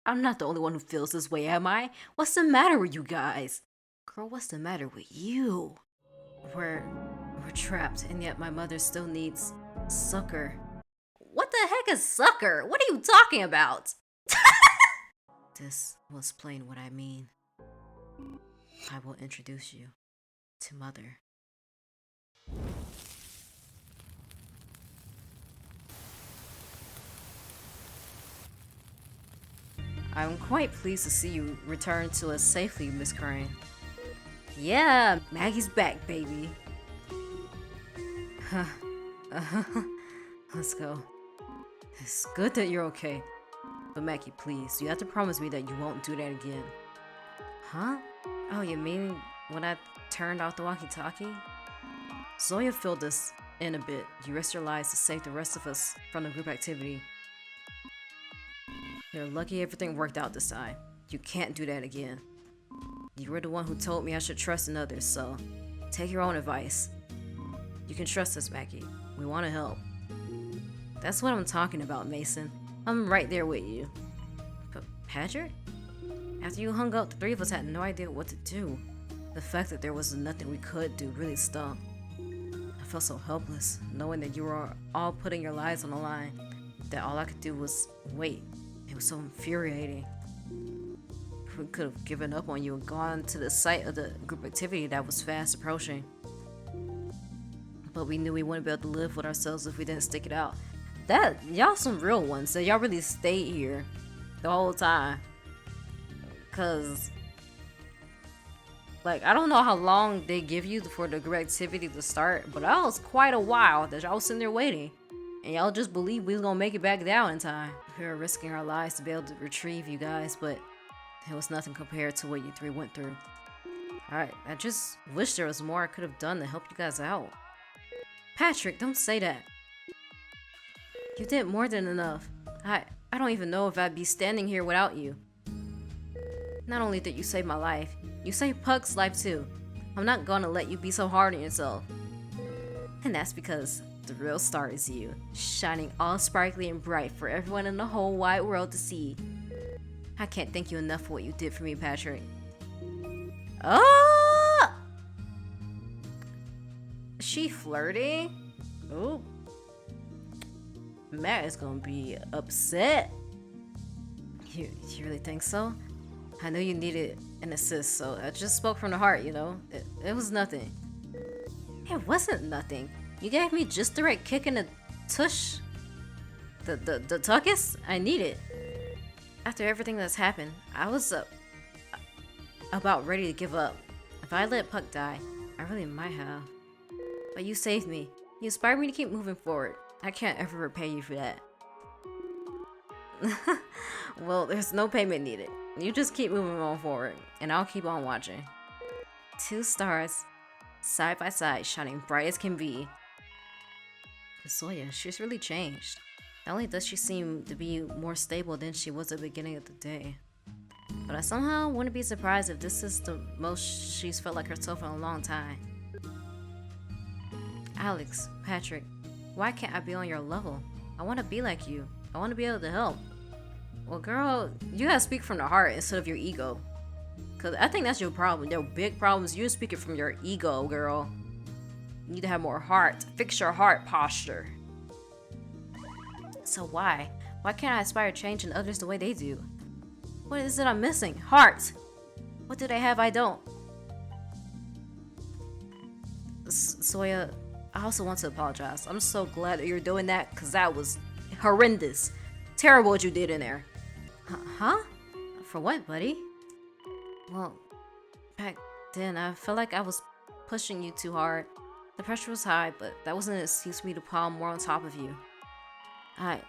I'm not the only one who feels this way, am I? What's the matter with you guys? Girl, what's the matter with you? We're trapped, and yet my mother still needs succor. What the heck is succor? What are you talking about? This will explain what I mean. I will introduce you to Mother. I'm quite pleased to see you return to us safely, Miss Crane. Yeah, Maggie's back, baby. Let's go. It's good that you're okay. But Maggie, please, you have to promise me that you won't do that again. Huh? Oh, you mean when I turned off the walkie-talkie? Zoya filled us in a bit. You risked your lives to save the rest of us from the group activity. You're lucky everything worked out this time. You can't do that again. You were the one who told me I should trust in others, so take your own advice. You can trust us, Maggie. We want to help. That's what I'm talking about, Mason. I'm right there with you. But Patrick? After you hung up, the three of us had no idea what to do. The fact that there was nothing we could do really stung. I felt so helpless, knowing that you were all putting your lives on the line, that all I could do was wait. It was so infuriating. We could have given up on you and gone to the site of the group activity that was fast approaching. But we knew we wouldn't be able to live with ourselves if we didn't stick it out. That, y'all some real ones, so y'all really stayed here the whole time. Cause, like, I don't know how long they give you for the group activity to start, but that was quite a while that y'all was sitting there waiting. And y'all just believed we was gonna make it back down in time. We were risking our lives to be able to retrieve you guys, but it was nothing compared to what you three went through. Alright, I just wish there was more I could have done to help you guys out. Patrick, don't say that. You did more than enough. I don't even know if I'd be standing here without you. Not only did you save my life, you saved Puck's life too. I'm not gonna let you be so hard on yourself. And that's because the real star is you, shining all sparkly and bright for everyone in the whole wide world to see. I can't thank you enough for what you did for me, Patrick. Oh! She flirting? Ooh. Matt is gonna be upset. You really think so? I know you needed an assist, so I just spoke from the heart, you know? It was nothing. It wasn't nothing. You gave me just the right kick in the tush. The tuckus I needed. After everything that's happened, I was about ready to give up. If I let Puck die, I really might have. But you saved me. You inspired me to keep moving forward. I can't ever repay you for that. Well, there's no payment needed. You just keep moving on forward, and I'll keep on watching. 2 stars, side by side, shining bright as can be. Zoya, she's really changed. Not only does she seem to be more stable than she was at the beginning of the day, but I somehow wouldn't be surprised if this is the most she's felt like herself in a long time. Alex, Patrick, why can't I be on your level? I want to be like you. I want to be able to help. Well, girl, you gotta speak from the heart instead of your ego. Cause I think that's your problem. Your big problem is you're speaking from your ego, girl. You need to have more heart. Fix your heart posture. So why? Why can't I aspire change in others the way they do? What is it I'm missing? Heart! What do they have I don't? Zoya, I also want to apologize. I'm so glad that you're doing that, because that was horrendous. Terrible what you did in there. Huh? For what, buddy? Well, back then, I felt like I was pushing you too hard. The pressure was high, but that wasn't an excuse for me to pile more on top of you. I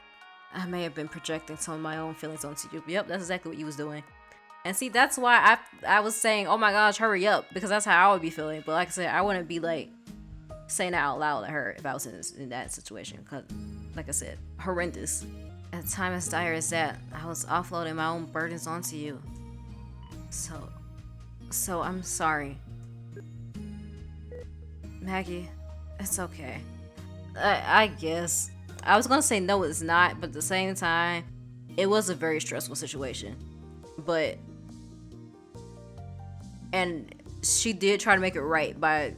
may have been projecting some of my own feelings onto you. Yep, that's exactly what you was doing. And see, that's why I was saying, oh my gosh, hurry up. Because that's how I would be feeling. But like I said, I wouldn't be like saying that out loud to her if I was in that situation. Because, like I said, horrendous. At a time as dire as that, I was offloading my own burdens onto you. So I'm sorry. Maggie, it's okay. I guess. I was gonna say no, it's not, but at the same time, it was a very stressful situation. But, and she did try to make it right by,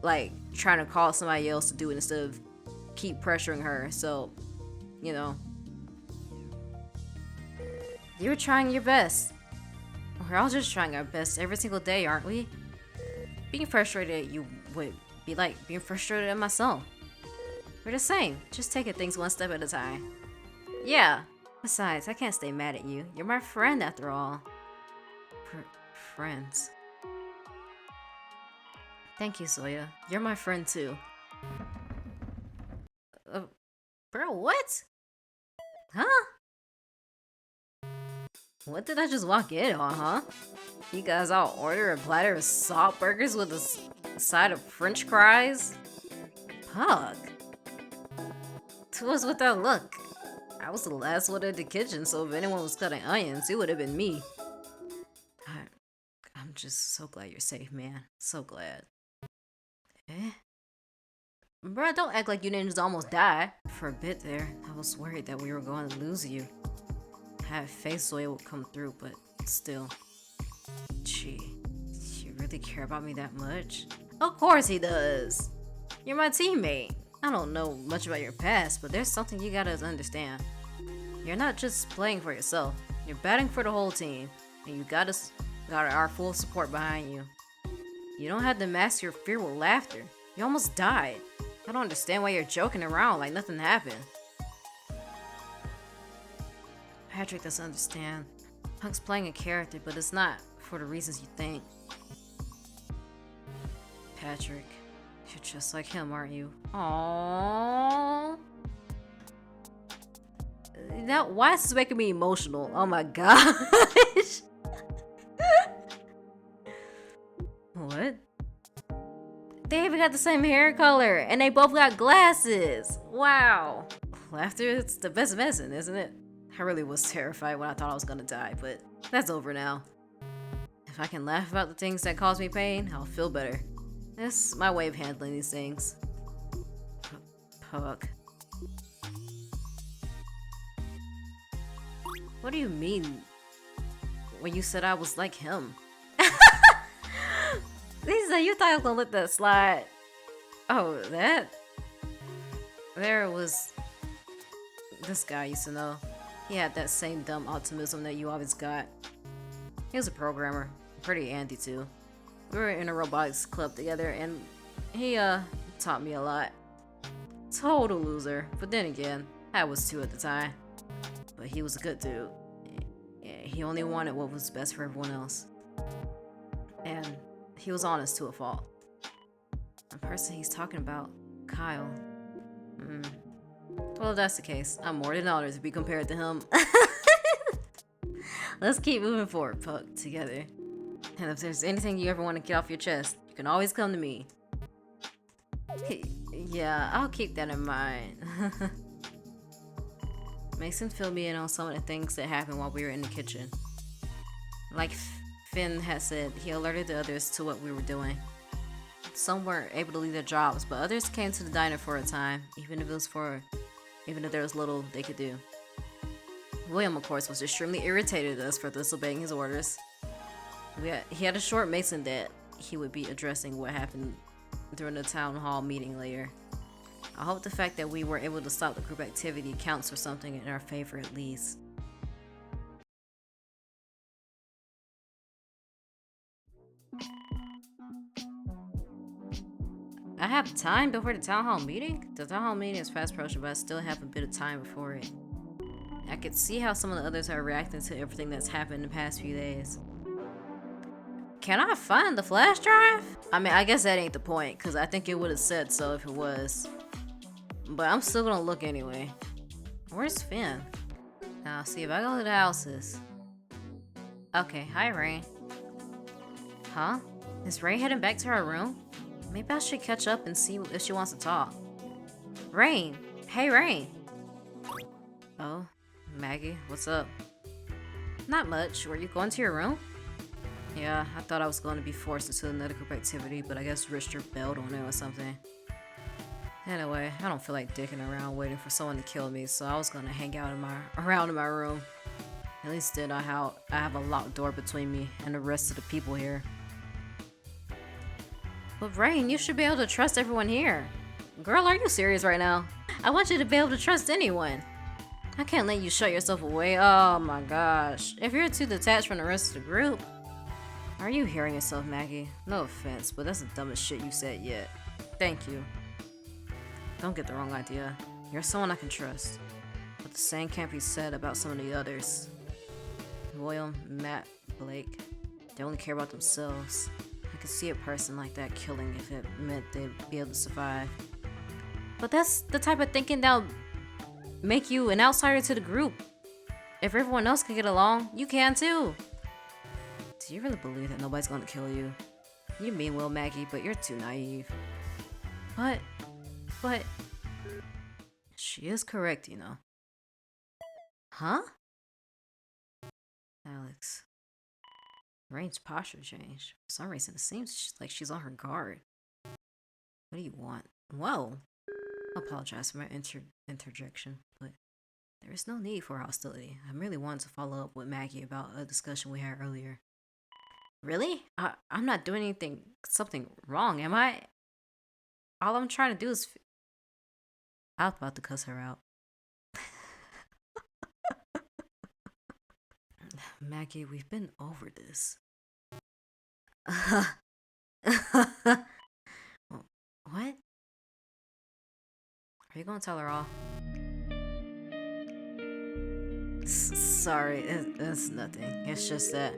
like, trying to call somebody else to do it instead of keep pressuring her. So, you know, you're trying your best. We're all just trying our best every single day, aren't we? Being frustrated at you would be like being frustrated at myself. We're the same, just taking things one step at a time. Yeah, besides, I can't stay mad at you. You're my friend after all. Friends. Thank you, Soya. You're my friend too. Bro, what? Huh? What did I just walk in on, huh? You guys all order a platter of salt burgers with a side of french fries? Pug. What's with that look? I was the last one in the kitchen, so if anyone was cutting onions, it would have been me. I'm just so glad you're safe, man. So glad. Eh? Bruh, don't act like you didn't just almost die. For a bit there, I was worried that we were going to lose you. I had faith Zoya would come through, but still. Gee, do you really care about me that much? Of course he does. You're my teammate. I don't know much about your past, but there's something you gotta understand. You're not just playing for yourself. You're batting for the whole team, and you got our full support behind you. You don't have to mask your fear with laughter. You almost died. I don't understand why you're joking around like nothing happened. Patrick doesn't understand. Punk's playing a character, but it's not for the reasons you think. Patrick, you're just like him, aren't you? Aww. Now, why is this making me emotional? Oh my gosh. What? They even got the same hair color, and they both got glasses. Wow. Laughter is the best medicine, isn't it? I really was terrified when I thought I was gonna die, but that's over now. If I can laugh about the things that cause me pain, I'll feel better. That's my way of handling these things. Puck. What do you mean when you said I was like him? Lisa, you thought I was gonna let that slide. Oh, that? There was this guy I used to know. He had that same dumb optimism that you always got. He was a programmer. Pretty handy too. We were in a robotics club together and he taught me a lot. Total loser, but then again, I was too at the time. But he was a good dude. He only wanted what was best for everyone else. And he was honest to a fault. The person he's talking about, Kyle. Well, if that's the case, I'm more than honored to be compared to him. Let's keep moving forward, Puck, together. And if there's anything you ever want to get off your chest, you can always come to me. Yeah, I'll keep that in mind. Mason filled me in on some of the things that happened while we were in the kitchen. Like Finn had said, he alerted the others to what we were doing. Some weren't able to leave their jobs, but others came to the diner for a time, even if there was little they could do. William, of course, was extremely irritated at us for disobeying his orders. He had assured Mason that he would be addressing what happened during the town hall meeting later. I hope the fact that we were able to stop the group activity counts for something in our favor at least. I have time before the town hall meeting? The town hall meeting is fast approaching, but I still have a bit of time before it. I could see how some of the others are reacting to everything that's happened in the past few days. Can I find the flash drive? I mean, I guess that ain't the point, because I think it would have said so if it was. But I'm still gonna look anyway. Where's Finn? Now, see if I go to the houses. Okay, hi Rain. Huh? Is Rain heading back to her room? Maybe I should catch up and see if she wants to talk. Rain! Hey Rain! Oh, Maggie, what's up? Not much. Were you going to your room? Yeah, I thought I was going to be forced into another group activity, but I guess Richter bailed on it or something. Anyway, I don't feel like dicking around waiting for someone to kill me, so I was going to hang out around in my room. At least then I have a locked door between me and the rest of the people here. But Rain, you should be able to trust everyone here. Girl, are you serious right now? I want you to be able to trust anyone. I can't let you shut yourself away. Oh my gosh. If you're too detached from the rest of the group. Are you hearing yourself, Maggie? No offense, but that's the dumbest shit you said yet. Thank you. Don't get the wrong idea. You're someone I can trust. But the same can't be said about some of the others. William, Matt, Blake, they only care about themselves. I could see a person like that killing if it meant they'd be able to survive. But that's the type of thinking that'll make you an outsider to the group. If everyone else can get along, you can too. Do you really believe that nobody's gonna kill you? You mean well, Maggie, but you're too naive. But she is correct, you know. Huh? Alex. Rain's posture changed. For some reason, it seems like she's on her guard. What do you want? Whoa. I apologize for my interjection, but there is no need for hostility. I merely wanted to follow up with Maggie about a discussion we had earlier. Really? I'm not doing something wrong, am I? All I'm trying to do is... I was about to cuss her out. Maggie, we've been over this. What? Are you gonna tell her all? Sorry, it's nothing. It's just that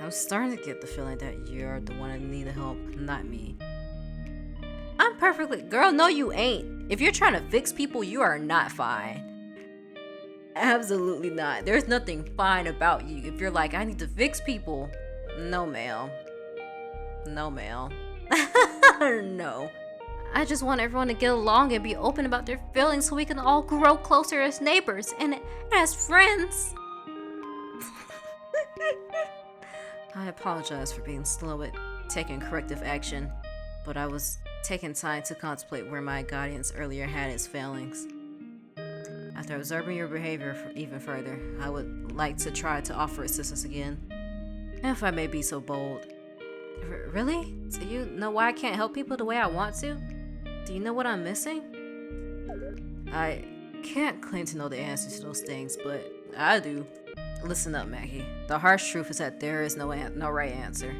I'm starting to get the feeling that you're the one that needs help, not me. I'm perfectly... Girl, no you ain't. If you're trying to fix people, you are not fine. Absolutely not. There's nothing fine about you. If you're like, I need to fix people. No, ma'am. No, ma'am. No. I just want everyone to get along and be open about their feelings so we can all grow closer as neighbors and as friends. I apologize for being slow at taking corrective action, but I was taking time to contemplate where my guidance earlier had its failings. After observing your behavior even further, I would like to try to offer assistance again, if I may be so bold. Really? Do you know why I can't help people the way I want to? Do you know what I'm missing? I can't claim to know the answer to those things, but I do. Listen up, Maggie. The harsh truth is that there is no right answer.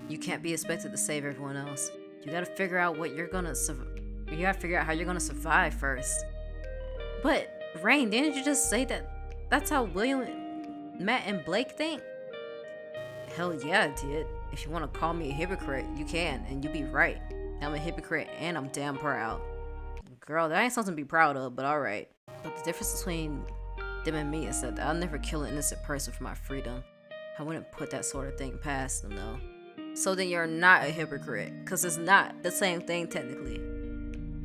You can't be expected to save everyone else. You gotta figure out how you're gonna survive first. But, Rain, didn't you just say that that's how William, Matt, and Blake think? Hell yeah, I did. If you want to call me a hypocrite, you can, and you'd be right. I'm a hypocrite, and I'm damn proud. Girl, that ain't something to be proud of, but alright. But the difference between them and me is that I'll never kill an innocent person for my freedom. I wouldn't put that sort of thing past them, though. So then you're not a hypocrite, because it's not the same thing, technically.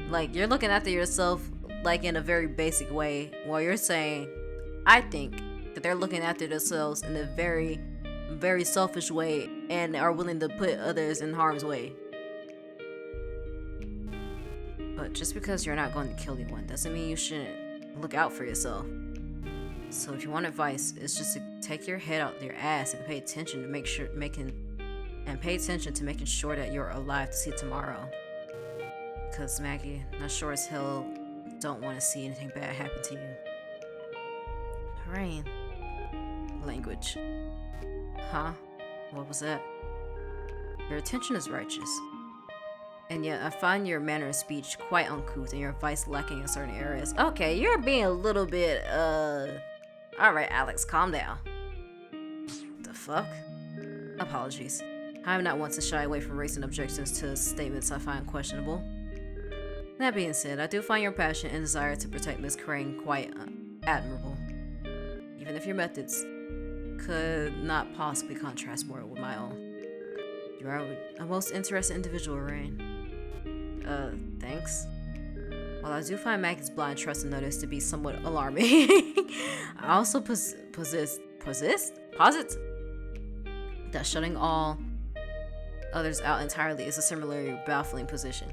Like, you're looking after yourself like in a very basic way, while you're saying, I think that they're looking after themselves in a very, very selfish way and are willing to put others in harm's way. But just because you're not going to kill anyone doesn't mean you shouldn't look out for yourself. So if you want advice, it's just to take your head out your ass and pay attention to making sure that you're alive to see tomorrow. Because Maggie, I sure as hell don't want to see anything bad happen to you. Rain. Language. Huh? What was that? Your attention is righteous. And yet I find your manner of speech quite uncouth and your advice lacking in certain areas. Okay, you're being a little bit, Alright, Alex, calm down. The fuck? Apologies. I'm not one to shy away from raising objections to statements I find questionable. That being said, I do find your passion and desire to protect Miss Crane quite admirable. Even if your methods could not possibly contrast more with my own. You are a most interesting individual, Rain. Thanks. While I do find Maggie's blind trust in others to be somewhat alarming, I also posit that shutting all others out entirely is a similarly baffling position.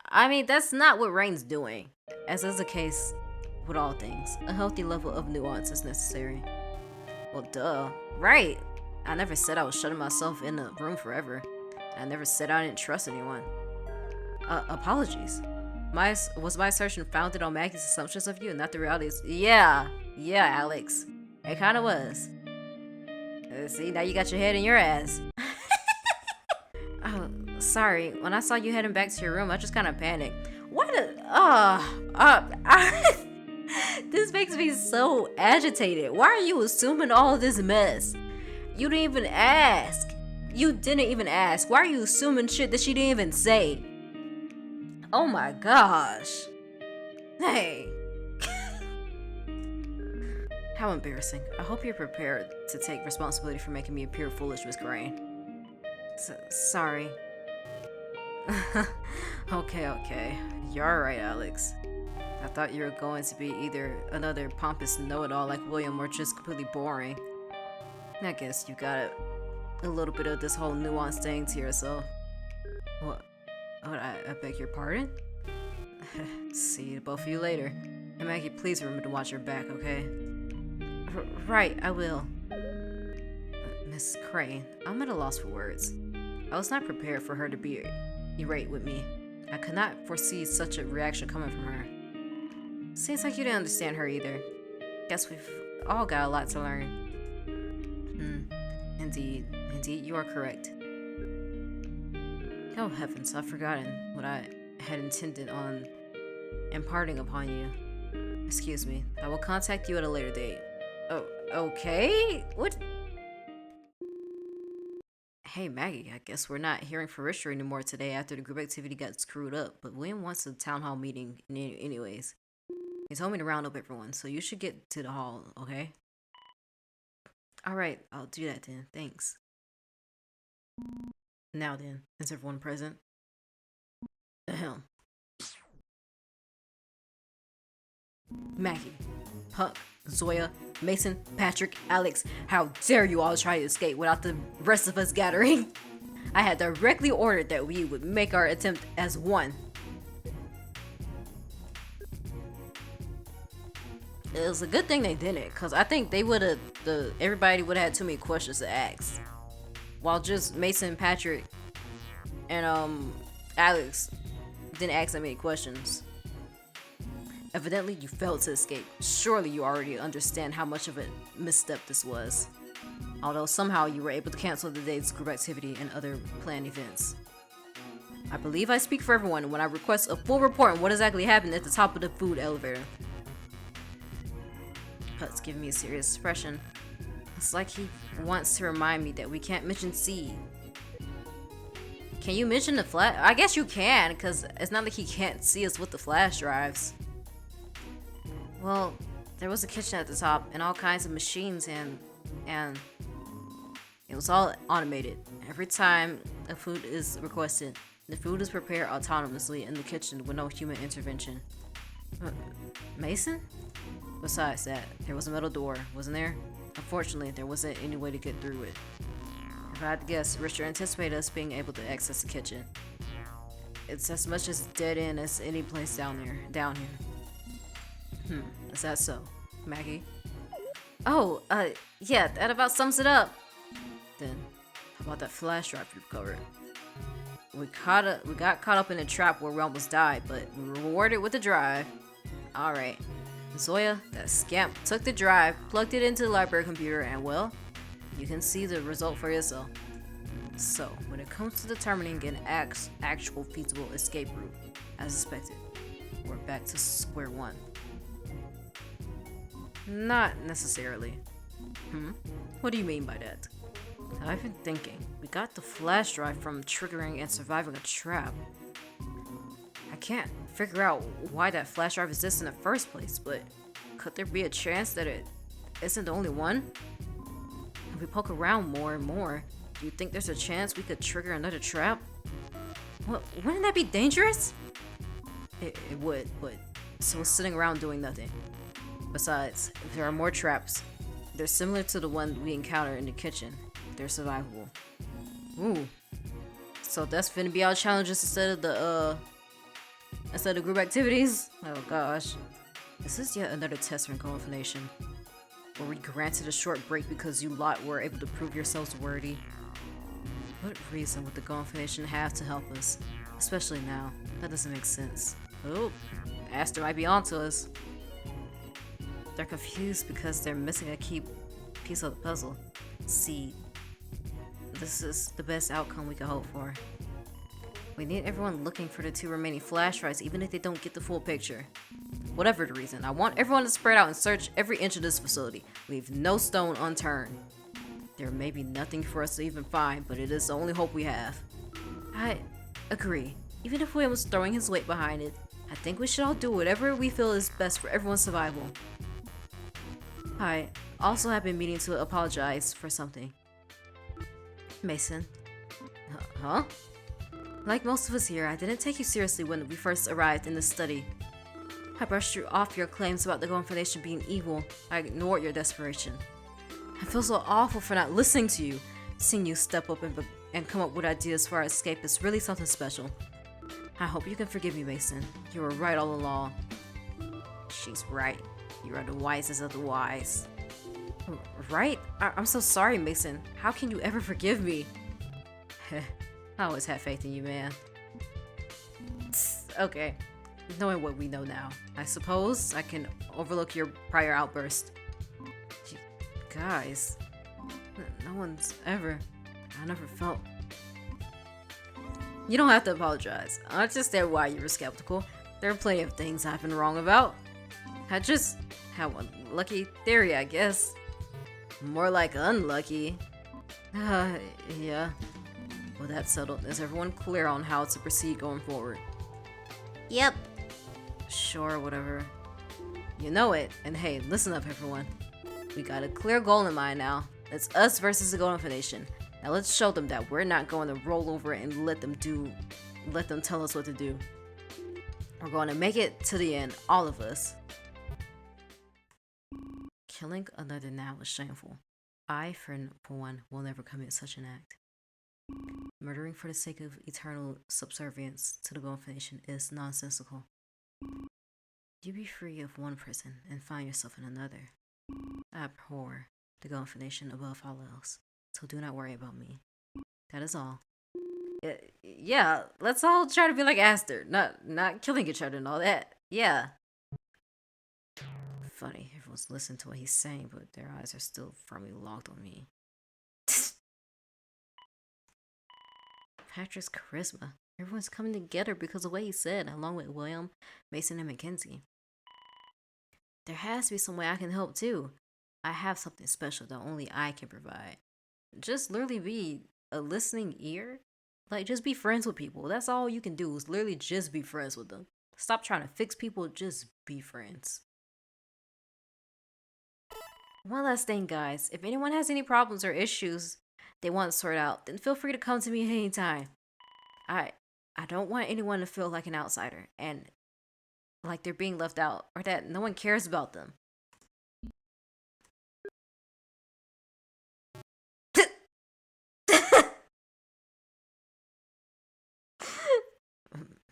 I mean, that's not what Rain's doing. As is the case with all things, a healthy level of nuance is necessary. Well, duh. Right. I never said I was shutting myself in a room forever. I never said I didn't trust anyone. Apologies. Was my assertion founded on Maggie's assumptions of you and not the realities? Yeah, Alex. It kind of was. See, now you got your head in your ass. Oh, sorry. When I saw you heading back to your room, I just kind of panicked. What this makes me so agitated. Why are you assuming all this mess? You didn't even ask. Why are you assuming shit that she didn't even say? Oh my gosh. Hey. How embarrassing. I hope you're prepared to take responsibility for making me appear foolish, Miss Crane. Sorry. Okay. You're alright, Alex. I thought you were going to be either another pompous know-it-all like William or just completely boring. I guess you got a little bit of this whole nuanced thing to yourself. What? I beg your pardon? See both of you later. And Maggie, please remember to watch your back, okay? Right, I will. Miss Crane, I'm at a loss for words. I was not prepared for her to be irate with me. I could not foresee such a reaction coming from her. Seems like you didn't understand her either. Guess we've all got a lot to learn. Indeed, you are correct. Oh heavens, I've forgotten what I had intended on imparting upon you. Excuse me, I will contact you at a later date. Oh, okay? What? Hey Maggie, I guess we're not hearing from Richard anymore today after the group activity got screwed up, but William wants a town hall meeting anyways. He told me to round up everyone, so you should get to the hall, okay? Alright, I'll do that then, thanks. Now then, is everyone present? Ahem. Maggie, Puck, Zoya, Mason, Patrick, Alex, how dare you all try to escape without the rest of us gathering? I had directly ordered that we would make our attempt as one. It was a good thing they didn't, because I think they would've, everybody would've had too many questions to ask. While just Mason, Patrick, and Alex didn't ask that many questions. Evidently, you failed to escape. Surely you already understand how much of a misstep this was. Although somehow you were able to cancel the day's group activity and other planned events. I believe I speak for everyone when I request a full report on what exactly happened at the top of the food elevator. Putt's giving me a serious expression. It's like he wants to remind me that we can't mention C. Can you mention the flash? I guess you can, because it's not like he can't see us with the flash drives. Well, there was a kitchen at the top and all kinds of machines and it was all automated. Every time a food is requested, the food is prepared autonomously in the kitchen with no human intervention. Mason? Besides that, there was a metal door, wasn't there? Unfortunately, there wasn't any way to get through it. If I had to guess, Richard anticipated us being able to access the kitchen. It's as much as dead end as any place down here. Is that so, Maggie? Oh, yeah, that about sums it up. Then, how about that flash drive you recovered? We got caught up in a trap where we almost died, but we were rewarded with the drive. Alright. Zoya, that scamp, took the drive, plugged it into the library computer, and well, you can see the result for yourself. So, when it comes to determining an actual feasible escape route, as expected, we're back to square one. Not necessarily. What do you mean by that? I've been thinking. We got the flash drive from triggering and surviving a trap. I can't figure out why that flash drive exists in the first place, but could there be a chance that it isn't the only one? If we poke around more and more, do you think there's a chance we could trigger another trap? Well, wouldn't that be dangerous? It would, but so sitting around doing nothing. Besides, if there are more traps, they're similar to the one we encountered in the kitchen. They're survivable. Ooh. So that's finna be our challenges instead of the group activities? Oh gosh. This is yet another test for coordination. Were we granted a short break because you lot were able to prove yourselves worthy? What reason would the Golden Foundation have to help us? Especially now. That doesn't make sense. Oh, Aster might be onto us. They're confused because they're missing a key piece of the puzzle. Seed. This is the best outcome we could hope for. We need everyone looking for the 2 remaining flash drives, even if they don't get the full picture. Whatever the reason, I want everyone to spread out and search every inch of this facility. Leave no stone unturned. There may be nothing for us to even find, but it is the only hope we have. I agree. Even if William's throwing his weight behind it, I think we should all do whatever we feel is best for everyone's survival. I also have been meaning to apologize for something. Mason. Huh? Like most of us here, I didn't take you seriously when we first arrived in the study. I brushed you off your claims about the Golden Foundation being evil. I ignored your desperation. I feel so awful for not listening to you. Seeing you step up and come up with ideas for our escape is really something special. I hope you can forgive me, Mason. You were right all along. She's right. You are the wisest of the wise. Right? I'm so sorry, Mason. How can you ever forgive me? I always had faith in you, man. Okay. Knowing what we know now, I suppose I can overlook your prior outburst. Guys, no one's ever... I never felt... You don't have to apologize. I understand why you were skeptical. There are plenty of things I've been wrong about. I just had one lucky theory, I guess. More like unlucky. Yeah. Well, that's settled. Is everyone clear on how to proceed going forward? Yep. Sure, whatever. You know it. And hey, listen up, everyone. We got a clear goal in mind now. It's us versus the Golden Foundation. Now let's show them that we're not going to roll over and let them tell us what to do. We're going to make it to the end, all of us. Killing another now is shameful. I, for one, will never commit such an act. Murdering for the sake of eternal subservience to the Golden Foundation is nonsensical. You be free of one prison and find yourself in another. I abhor the Golden Foundation above all else, so do not worry about me. That is all. Yeah, let's all try to be like Aster, not killing each other and all that. Yeah. Funny, everyone's listening to what he's saying, but their eyes are still firmly locked on me. Patrick's charisma. Everyone's coming together because of what he said, along with William, Mason, and Mackenzie. There has to be some way I can help too. I have something special that only I can provide. Just literally be a listening ear. Like, just be friends with people. That's all you can do, is literally just be friends with them. Stop trying to fix people, just be friends. One last thing, guys. If anyone has any problems or issues they want to sort out, then feel free to come to me anytime. I don't want anyone to feel like an outsider and like they're being left out or that no one cares about them.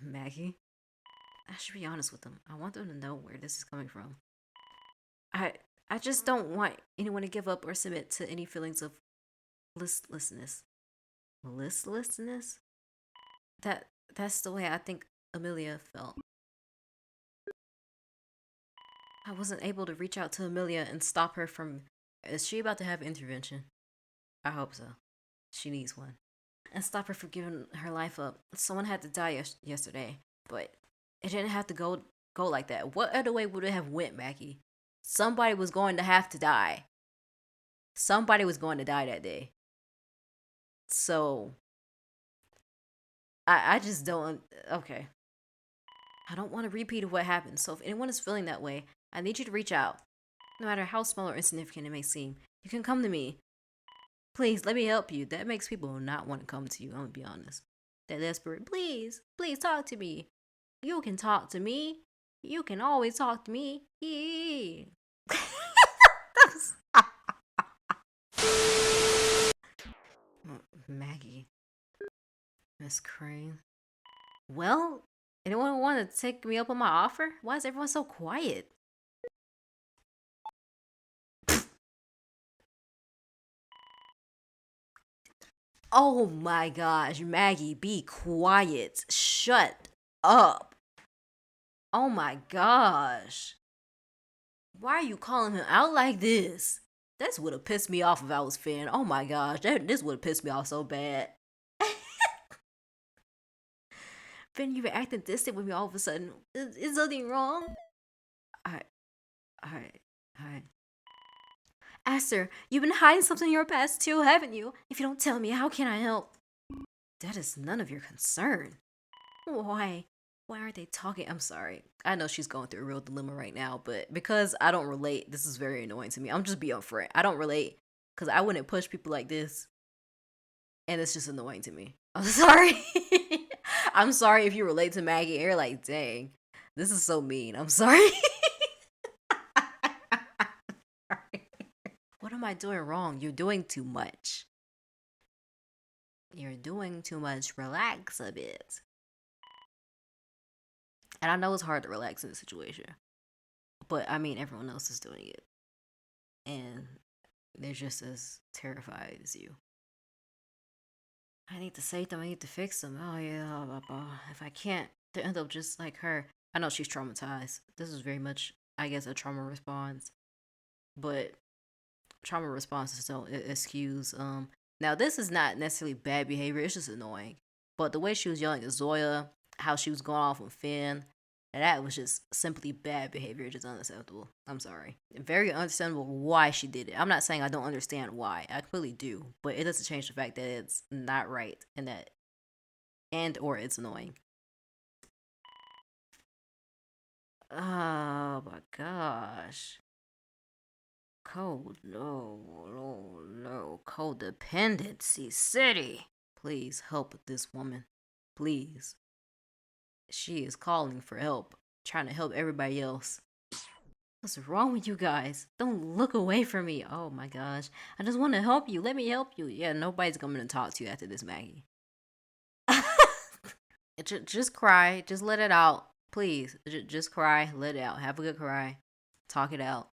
Maggie, I should be honest with them. I want them to know where this is coming from. I just don't want anyone to give up or submit to any feelings of listlessness. Listlessness? That's the way I think Amelia felt. I wasn't able to reach out to Amelia and stop her from... Is she about to have intervention? I hope so. She needs one. And stop her from giving her life up. Someone had to die yesterday, but it didn't have to go like that. What other way would it have went, Mackie? Somebody was going to have to die. Somebody was going to die that day. So, I just don't... Okay. I don't want to repeat of what happened, so if anyone is feeling that way, I need you to reach out. No matter how small or insignificant it may seem, you can come to me. Please, let me help you. That makes people not want to come to you, I'm gonna be honest. That desperate, please talk to me. You can talk to me. You can always talk to me. Maggie. Miss Crane. Well, anyone want to take me up on my offer? Why is everyone so quiet? Oh my gosh, Maggie, be quiet. Shut up. Oh my gosh. Why are you calling him out like this? This would have pissed me off if I was Finn. Oh my gosh, this would have pissed me off so bad. Finn, you've been acting distant with me all of a sudden. Is something wrong? I, I, I. Aster, you've been hiding something in your past too, haven't you? If you don't tell me, how can I help? That is none of your concern. Why? Why aren't they talking? I'm sorry. I know she's going through a real dilemma right now, but because I don't relate, this is very annoying to me. I'm just being upfront. I don't relate because I wouldn't push people like this, and it's just annoying to me. I'm sorry. I'm sorry if you relate to Maggie and you're like, dang, this is so mean. I'm sorry. What am I doing wrong? You're doing too much. You're doing too much. Relax a bit. And I know it's hard to relax in this situation. But I mean, everyone else is doing it. And they're just as terrified as you. I need to save them. I need to fix them. Oh, yeah. Blah, blah. If I can't, they end up just like her. I know she's traumatized. This is very much, I guess, a trauma response. But trauma responses don't excuse. Now, this is not necessarily bad behavior. It's just annoying. But the way she was yelling at Zoya, how she was going off with Finn, that was just simply bad behavior, just unacceptable. I'm sorry. Very understandable why she did it. I'm not saying I don't understand why. I completely do. But it doesn't change the fact that it's not right and or it's annoying. Oh my gosh. No. Codependency City. Please help this woman. Please. She is calling for help, trying to help everybody else. What's wrong with you guys? Don't look away from me. Oh my gosh. I just want to help you. Let me help you. Yeah, nobody's coming to talk to you after this, Maggie. Just cry. Just let it out. Please. Just cry. Let it out. Have a good cry. Talk it out.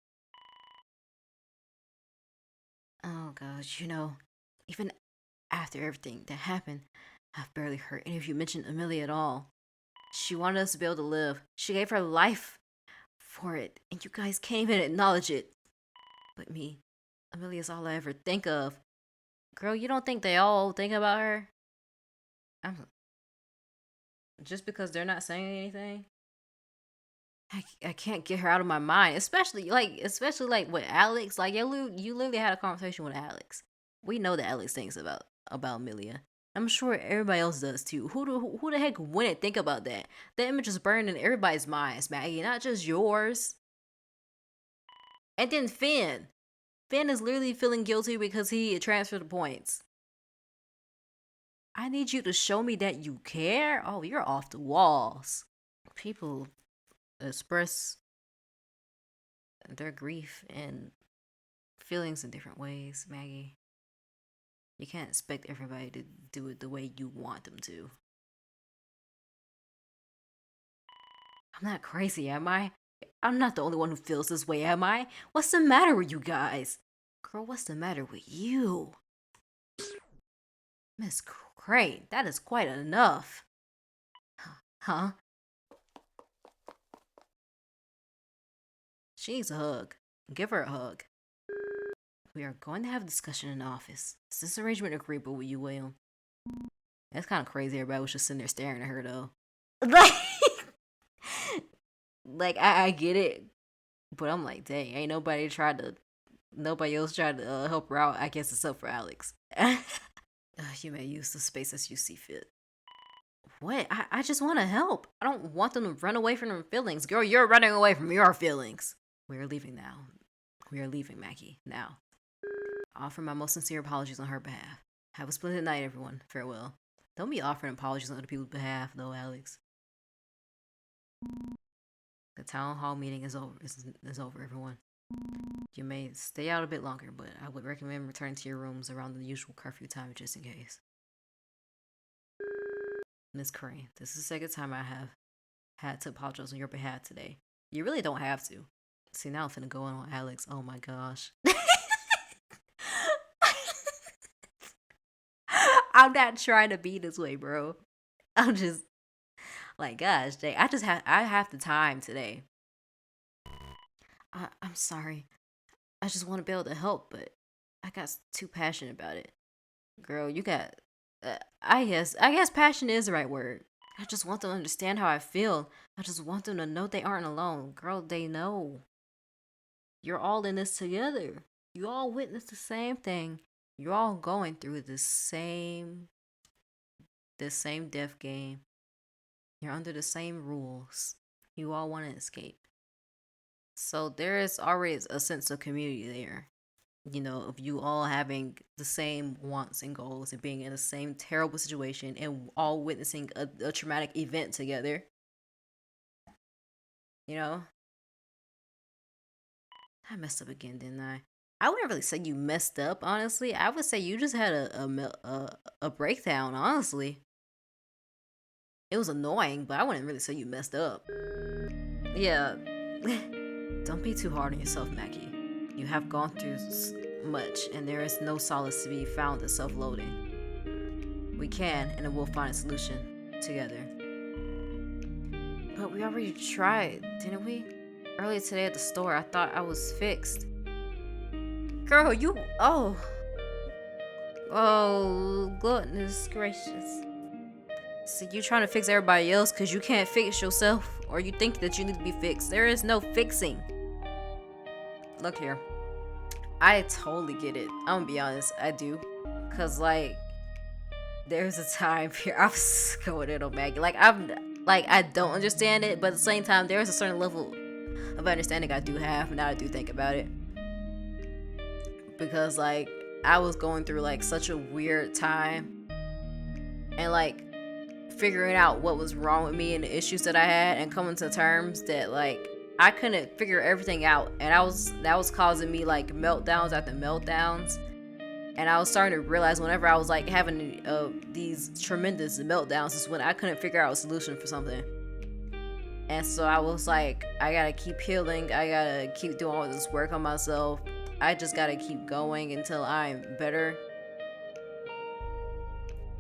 Oh gosh, even after everything that happened, I've barely heard any of you mention Amelia at all. She wanted us to be able to live. She gave her life for it, and you guys can't even acknowledge it. But me, Amelia's all I ever think of. Girl, you don't think they all think about her? Just because they're not saying anything? I can't get her out of my mind, especially like with Alex. Like you literally had a conversation with Alex. We know that Alex thinks about Amelia. I'm sure everybody else does too. Who the heck wouldn't think about that? The image is burned in everybody's minds, Maggie, not just yours. And then Finn. Finn is literally feeling guilty because he transferred the points. I need you to show me that you care. Oh, you're off the walls. People express their grief and feelings in different ways, Maggie. You can't expect everybody to do it the way you want them to. I'm not crazy, am I? I'm not the only one who feels this way, am I? What's the matter with you guys? Girl, what's the matter with you? Miss Crane, that is quite enough. Huh? She needs a hug. Give her a hug. We are going to have a discussion in the office. Is this arrangement agreeable with you, William? That's kind of crazy. Everybody was just sitting there staring at her, though. Like I get it, but I'm like, dang, ain't nobody else tried to help her out. I guess except for Alex. You may use the space as you see fit. What? I just want to help. I don't want them to run away from their feelings. Girl, you're running away from your feelings. We're leaving now. We are leaving, Maggie, now. I offer my most sincere apologies on her behalf. Have a splendid night, everyone. Farewell. Don't be offering apologies on other people's behalf, though, Alex. The town hall meeting is over. Is over, everyone. You may stay out a bit longer, but I would recommend returning to your rooms around the usual curfew time just in case. Miss Crane, this is the second time I have had to apologize on your behalf today. You really don't have to. See, now I'm finna go on Alex. Oh my gosh. I'm not trying to be this way, bro. I'm just like, gosh, Jay, I have the time today. I'm sorry. I just want to be able to help, but I got too passionate about it. Girl, you got. I guess passion is the right word. I just want them to understand how I feel. I just want them to know they aren't alone. Girl, they know. You're all in this together. You all witness the same thing. You're all going through the same death game. You're under the same rules. You all want to escape. So there is already a sense of community there. You know, of you all having the same wants and goals and being in the same terrible situation and all witnessing a traumatic event together. You know? I messed up again, didn't I? I wouldn't really say you messed up, honestly. I would say you just had a breakdown, honestly. It was annoying, but I wouldn't really say you messed up. Yeah. Don't be too hard on yourself, Mackie. You have gone through much, and there is no solace to be found in self-loathing. We can, and we'll find a solution together. But we already tried, didn't we? Earlier today at the store, I thought I was fixed. Girl, oh, goodness gracious. So you trying to fix everybody else because you can't fix yourself, or you think that you need to be fixed. There is no fixing. Look here. I totally get it. I'm gonna be honest, I do. Cause like, there's a time here I was going in on Maggie. I don't understand it, but at the same time, there is a certain level of understanding I do have now I do think about it. Because like, I was going through like such a weird time, and like figuring out what was wrong with me and the issues that I had, and coming to terms that like I couldn't figure everything out, and that was causing me like meltdowns after meltdowns. And I was starting to realize whenever I was like having these tremendous meltdowns is when I couldn't figure out a solution for something. And so I was like, I gotta keep healing. I gotta keep doing all this work on myself. I just gotta keep going until I'm better.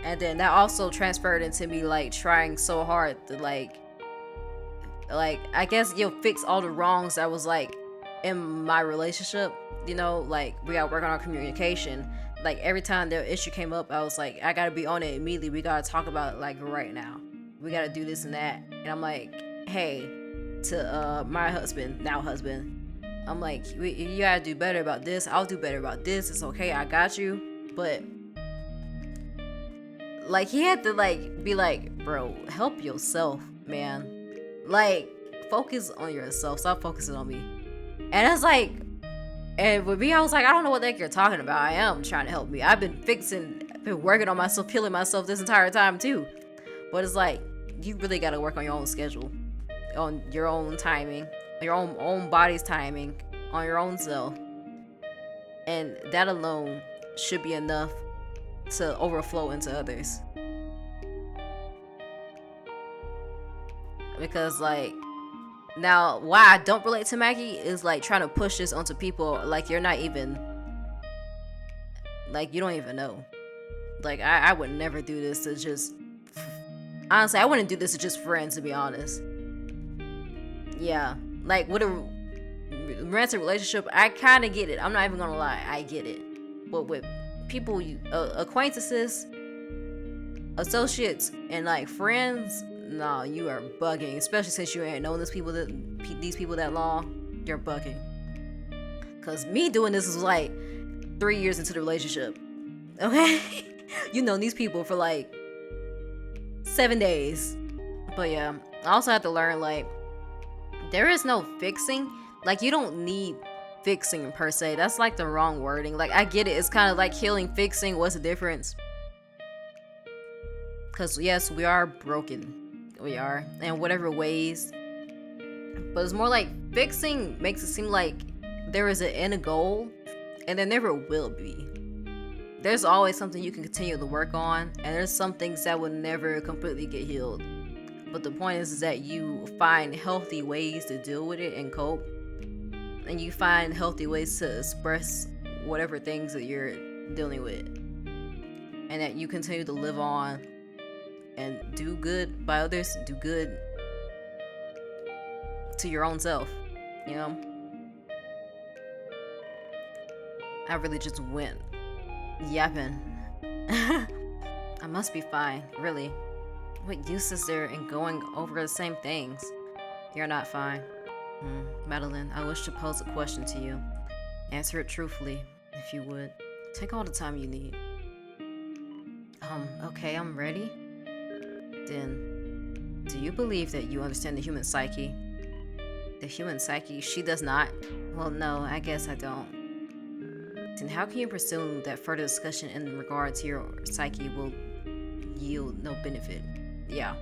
And then that also transferred into me like trying so hard to like I guess you'll fix all the wrongs that was like in my relationship. You know, like we gotta work on our communication. Like every time the issue came up, I was like, I gotta be on it immediately. We gotta talk about it like right now. We gotta do this and that. And I'm like, hey, to my husband, I'm like, you gotta do better about this. I'll do better about this. It's okay, I got you. But like he had to like be like, bro, help yourself, man. Like, focus on yourself. Stop focusing on me. And it's like, and with me, I was like, I don't know what the heck you're talking about. I am trying to help me. I've been working on myself, healing myself this entire time too. But it's like, you really gotta work on your own schedule, on your own timing, your own body's timing, on your own self. And that alone should be enough to overflow into others. Because like, now why I don't relate to Maggie is like trying to push this onto people like you're not even, like you don't even know. Like I would never do this to just, honestly I wouldn't do this to just friends, to be honest. Yeah, like with a romantic relationship I kind of get it, I'm not even gonna lie, I get it. But with people, acquaintances, associates, and like friends, nah, you are bugging. Especially since you ain't known these people that long, you're bugging. Cause me doing this was like 3 years into the relationship. Okay, you know these people for like 7 days. But yeah, I also have to learn like there is no fixing. Like you don't need fixing per se. That's like the wrong wording. Like I get it. It's kind of like healing, fixing. What's the difference? Because yes, we are broken. We are, in whatever ways. But it's more like fixing makes it seem like there is an end goal, and there never will be. There's always something you can continue to work on, and there's some things that will never completely get healed. But the point is that you find healthy ways to deal with it and cope, and you find healthy ways to express whatever things that you're dealing with. and that you continue to live on and do good by others, do good to your own self, you know? I really just went yapping. I must be fine, really. What use is there in going over the same things? You're not fine. Madeline, I wish to pose a question to you. Answer it truthfully, if you would. Take all the time you need. Okay, I'm ready. Then, do you believe that you understand the human psyche? The human psyche? She does not? Well, no, I guess I don't. Then how can you presume that further discussion in regard to your psyche will yield no benefit? Yeah.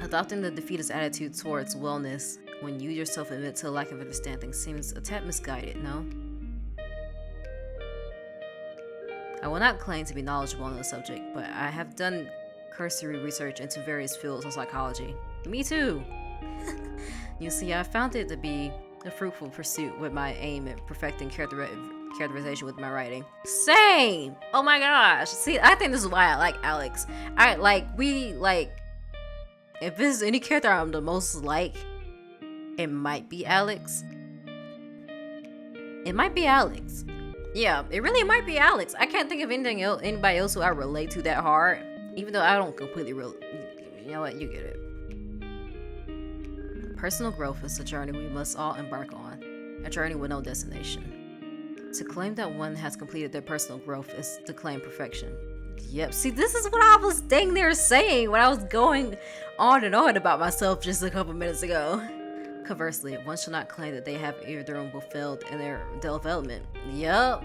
Adopting the defeatist attitude towards wellness when you yourself admit to a lack of understanding seems a tad misguided, no? I will not claim to be knowledgeable on the subject, but I have done cursory research into various fields of psychology. Me too! You see, I found it to be a fruitful pursuit with my aim at perfecting characterization with my writing. Same! Oh my gosh! See, I think this is why I like Alex. If there's any character I'm the most like, it might be Alex. It might be Alex. Yeah, it really might be Alex. I can't think of anybody else who I relate to that hard. Even though I don't completely you know what, you get it. Personal growth is a journey we must all embark on. A journey with no destination. To claim that one has completed their personal growth is to claim perfection. Yep, see, this is what I was dang near saying when I was going on and on about myself just a couple minutes ago. Conversely, one should not claim that they have irredeemable failed in their development. Yup.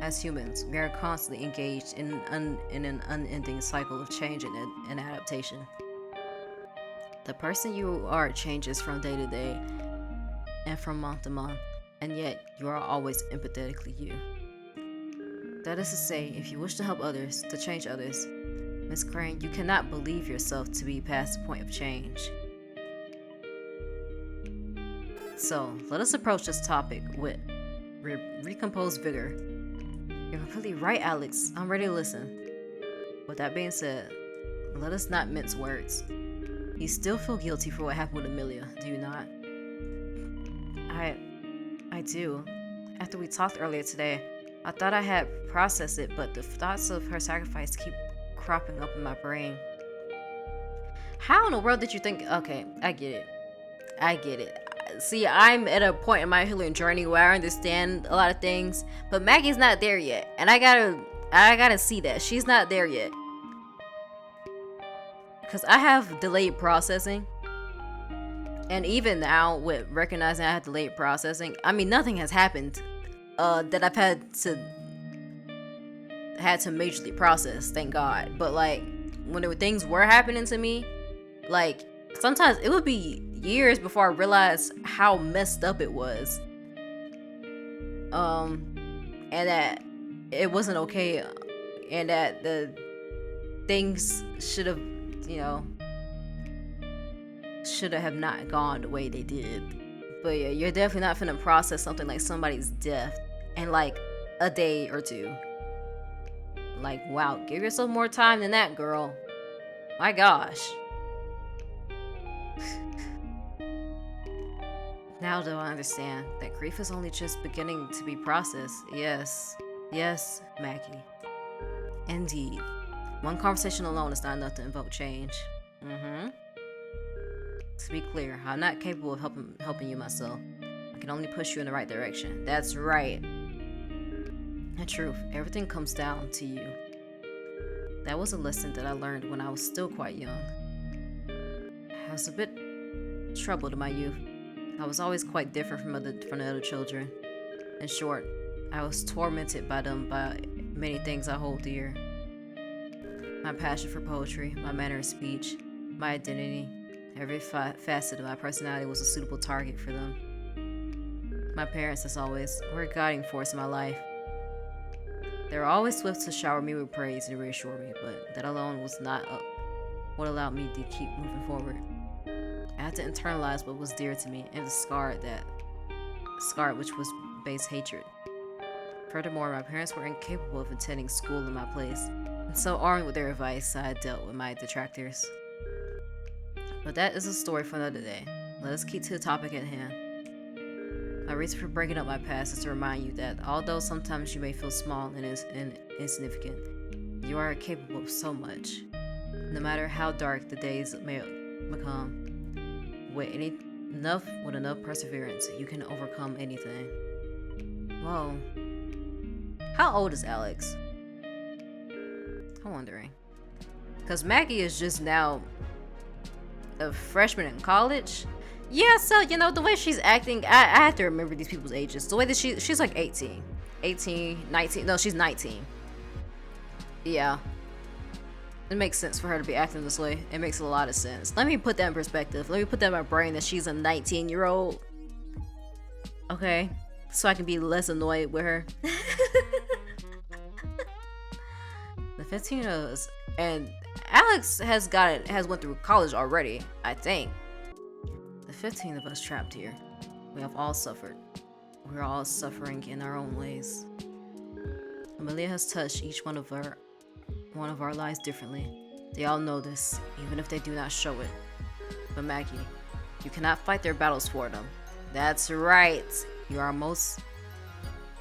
As humans, we are constantly engaged in an unending cycle of change and adaptation. The person you are changes from day to day and from month to month, and yet you are always empathetically you. That is to say, if you wish to help others, to change others, Miss Crane, you cannot believe yourself to be past the point of change. So, let us approach this topic with recomposed vigor. You're completely right, Alex. I'm ready to listen. With that being said, let us not mince words. You still feel guilty for what happened with Amelia, do you not? I do. After we talked earlier today, I thought I had processed it, but the thoughts of her sacrifice keep cropping up in my brain. How in the world did you think? Okay, I get it. See, I'm at a point in my healing journey where I understand a lot of things, but Maggie's not there yet, and I gotta see that she's not there yet, because I have delayed processing, and even now with recognizing I have delayed processing, I mean nothing has happened that I've had to majorly process, thank God. But like when things were happening to me, like sometimes it would be years before I realized how messed up it was. And that it wasn't okay, and that the things should have not gone the way they did. But yeah, you're definitely not finna process something like somebody's death in like a day or two. Like, wow, give yourself more time than that, girl. My gosh. Now do I understand that grief is only just beginning to be processed. Yes, Maggie. Indeed. One conversation alone is not enough to invoke change. To be clear, I'm not capable of helping you myself. I can only push you in the right direction. That's right. The truth, everything comes down to you. That was a lesson that I learned when I was still quite young. I was a bit troubled in my youth. I was always quite different from the other children. In short, I was tormented by many things I hold dear. My passion for poetry, my manner of speech, my identity, every facet of my personality was a suitable target for them. My parents, as always, were a guiding force in my life. They were always swift to shower me with praise and reassure me, but that alone was not what allowed me to keep moving forward. I had to internalize what was dear to me and discard which was base hatred. Furthermore, my parents were incapable of attending school in my place, and so armed with their advice, I dealt with my detractors. But that is a story for another day. Let us keep to the topic at hand. My reason for breaking up my past is to remind you that although sometimes you may feel small and insignificant, you are capable of so much. No matter how dark the days may become, with enough perseverance, you can overcome anything. Whoa. How old is Alex? I'm wondering. Because Maggie is just now a freshman in college. Yeah, so, you know, the way she's acting, I have to remember these people's ages. The way that she's like 18, 19. No, she's 19. Yeah. It makes sense for her to be acting this way. It makes a lot of sense. Let me put that in perspective. Let me put that in my brain that she's a 19-year-old. Okay. So I can be less annoyed with her. The 15 of us. And Alex has went through college already, I think. The 15 of us trapped here. We have all suffered. We're all suffering in our own ways. Amelia has touched each one of our lives differently. They all know this, even if they do not show it. But Maggie, you cannot fight their battles for them. That's right. The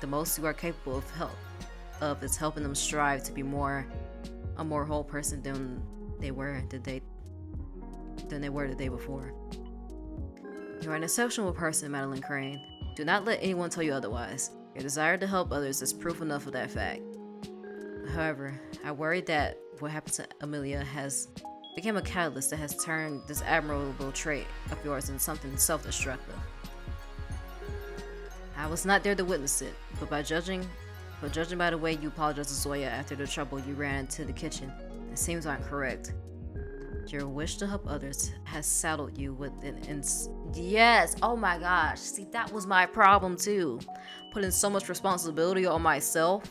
most you are capable of is helping them strive to be a more whole person than they were the day before. You are an exceptional person, Madeline Crane. Do not let anyone tell you otherwise. Your desire to help others is proof enough of that fact. However, I worry that what happened to Amelia has become a catalyst that has turned this admirable trait of yours into something self-destructive. I was not there to witness it, but judging by the way you apologized to Zoya after the trouble you ran into the kitchen, it seems incorrect. Your wish to help others has saddled you with yes, oh my gosh. See, that was my problem too. Putting so much responsibility on myself.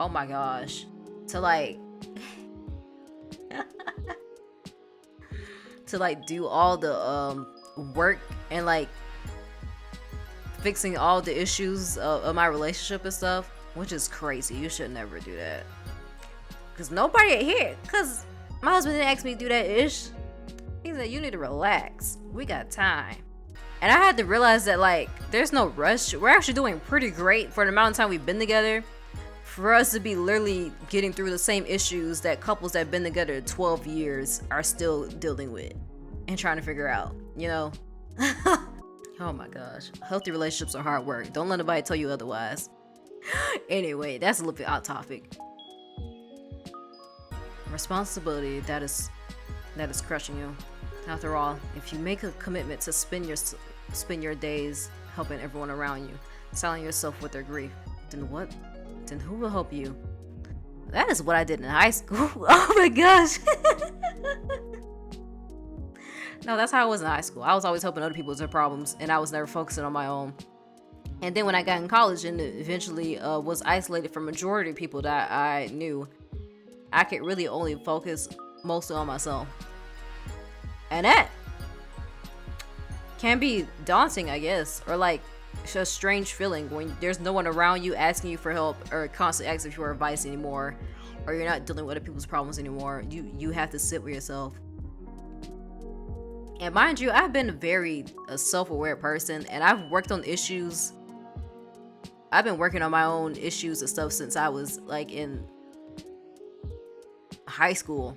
Oh my gosh. To do all the work and fixing all the issues of my relationship and stuff, which is crazy. You should never do that. Cause nobody here. Cause my husband didn't ask me to do that ish. He said, you need to relax. We got time. And I had to realize that there's no rush. We're actually doing pretty great for the amount of time we've been together. For us to be literally getting through the same issues that couples that have been together 12 years are still dealing with and trying to figure out, you know? Oh my gosh. Healthy relationships are hard work. Don't let nobody tell you otherwise. Anyway, that's a little bit off topic. Responsibility that is crushing you. After all, if you make a commitment to spend your days helping everyone around you, selling yourself with their grief, then who will help you? That is what I did in high school. Oh my gosh. No, that's how I was in high school. I was always helping other people with their problems, and I was never focusing on my own. And then when I got in college and eventually was isolated from majority of people that I knew, I could really only focus mostly on myself. And that can be daunting, I guess, or it's a strange feeling when there's no one around you asking you for help or constantly asking for advice anymore, or you're not dealing with other people's problems anymore. You have to sit with yourself. And mind you, I've been a self-aware person, and I've worked on issues. I've been working on my own issues and stuff since I was in high school,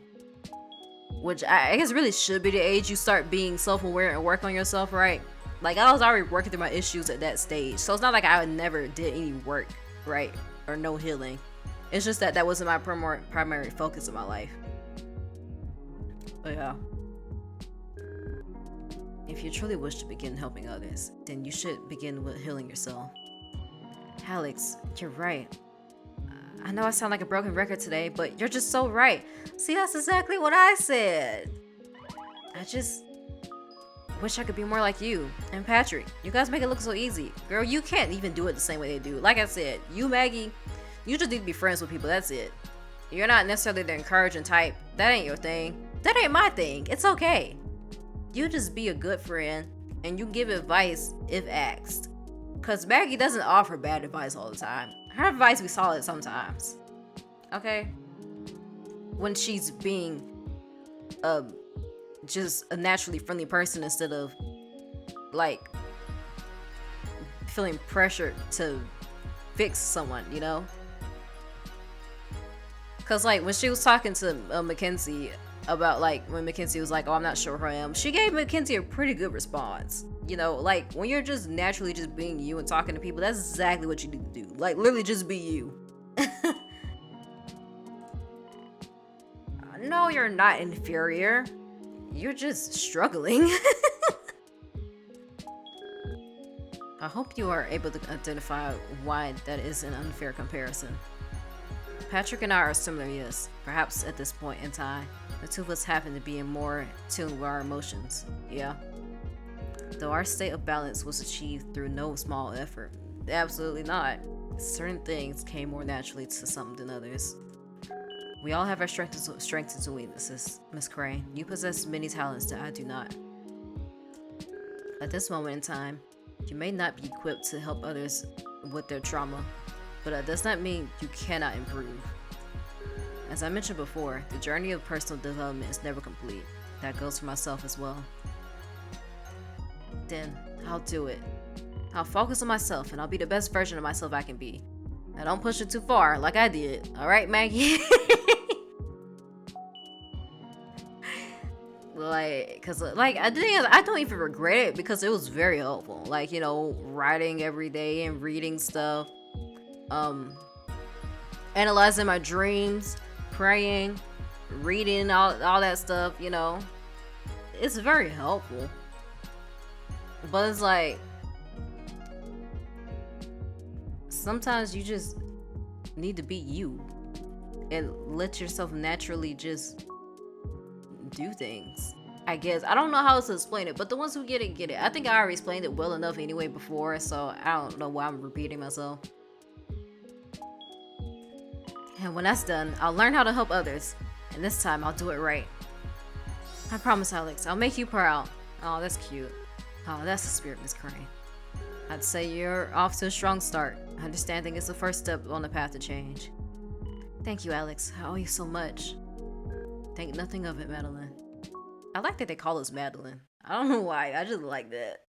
which I guess really should be the age you start being self-aware and work on yourself, right? I was already working through my issues at that stage, so it's not like I never did any work, right? Or no healing. It's just that wasn't my primary focus of my life. But yeah. If you truly wish to begin helping others, then you should begin with healing yourself. Alex, you're right. I know I sound like a broken record today, but you're just so right. See, that's exactly what I said. I just wish I could be more like you and Patrick. You guys make it look so easy. Girl, you can't even do it the same way they do. Like I said, you, Maggie, you just need to be friends with people. That's it. You're not necessarily the encouraging type. That ain't your thing. That ain't my thing. It's okay. You just be a good friend and you give advice if asked. Because Maggie doesn't offer bad advice all the time. Her advice be solid sometimes. Okay? When she's being just a naturally friendly person instead of like feeling pressured to fix someone, you know? Cause like when she was talking to Mackenzie about like when Mackenzie was like, "Oh, I'm not sure who I am," she gave Mackenzie a pretty good response. You know, like when you're just naturally just being you and talking to people, that's exactly what you need to do. Like literally just be you. No, you're not inferior. You're just struggling. I hope you are able to identify why that is an unfair comparison. Patrick and I are similar, yes. Perhaps at this point in time, the two of us happen to be in more tune with our emotions, yeah. Though our state of balance was achieved through no small effort. Absolutely not. Certain things came more naturally to some than others. We all have our strengths and weaknesses, Miss Crane. You possess many talents that I do not. At this moment in time, you may not be equipped to help others with their trauma, but that does not mean you cannot improve. As I mentioned before, the journey of personal development is never complete. That goes for myself as well. Then, I'll do it. I'll focus on myself and I'll be the best version of myself I can be. Now don't push it too far, like I did. Alright, Maggie? I don't even regret it because it was very helpful. Like, you know, writing every day and reading stuff. Analyzing my dreams, praying, reading, all that stuff, you know. It's very helpful. But it's like, sometimes you just need to be you and let yourself naturally just do things. I guess. I don't know how else to explain it, but the ones who get it, get it. I think I already explained it well enough anyway before, so I don't know why I'm repeating myself. And when that's done, I'll learn how to help others. And this time, I'll do it right. I promise, Alex. I'll make you proud. Oh, that's cute. Oh, that's the spirit, Miss Crane. I'd say you're off to a strong start. Understanding is the first step on the path to change. Thank you, Alex. I owe you so much. Think nothing of it, Madeline. I like that they call us Madeline. I don't know why. I just like that.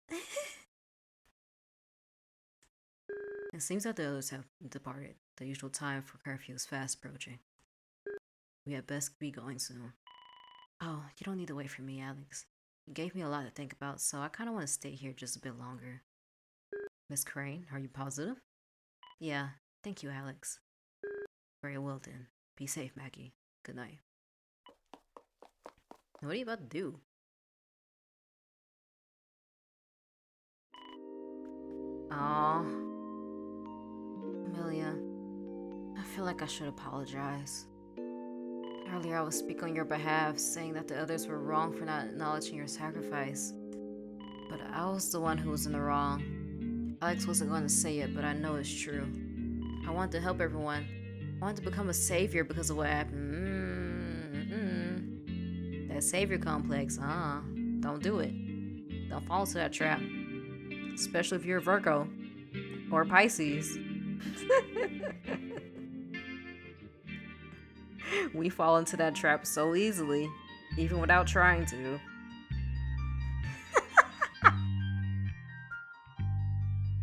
It seems that the others have departed. The usual time for curfew is fast approaching. We had best be going soon. Oh, you don't need to wait for me, Alex. You gave me a lot to think about, so I kind of want to stay here just a bit longer. Miss Crane, are you positive? Yeah, thank you, Alex. Very well then. Be safe, Maggie. Good night. What are you about to do? Aw. Amelia. I feel like I should apologize. Earlier I was speaking on your behalf, saying that the others were wrong for not acknowledging your sacrifice. But I was the one who was in the wrong. Alex wasn't going to say it, but I know it's true. I wanted to help everyone. I wanted to become a savior because of what happened. That savior complex, don't do it. Don't fall into that trap. Especially if you're a Virgo. Or Pisces. We fall into that trap so easily, even without trying to.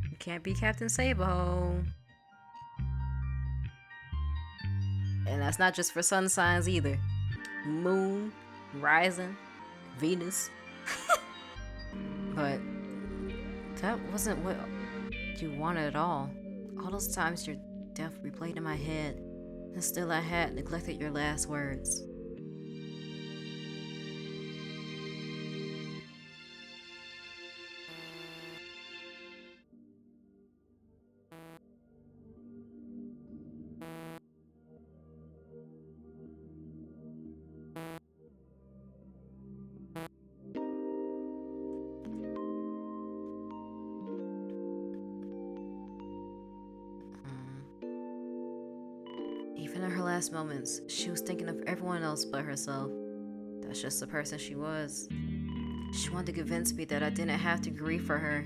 You can't be Captain Sabo. And that's not just for sun signs either. Moon, rising, Venus. But that wasn't what you wanted at all. All those times your death replayed in my head, and still I had neglected your last words. Even in her last moments, she was thinking of everyone else but herself. That's just the person she was. She wanted to convince me that I didn't have to grieve for her,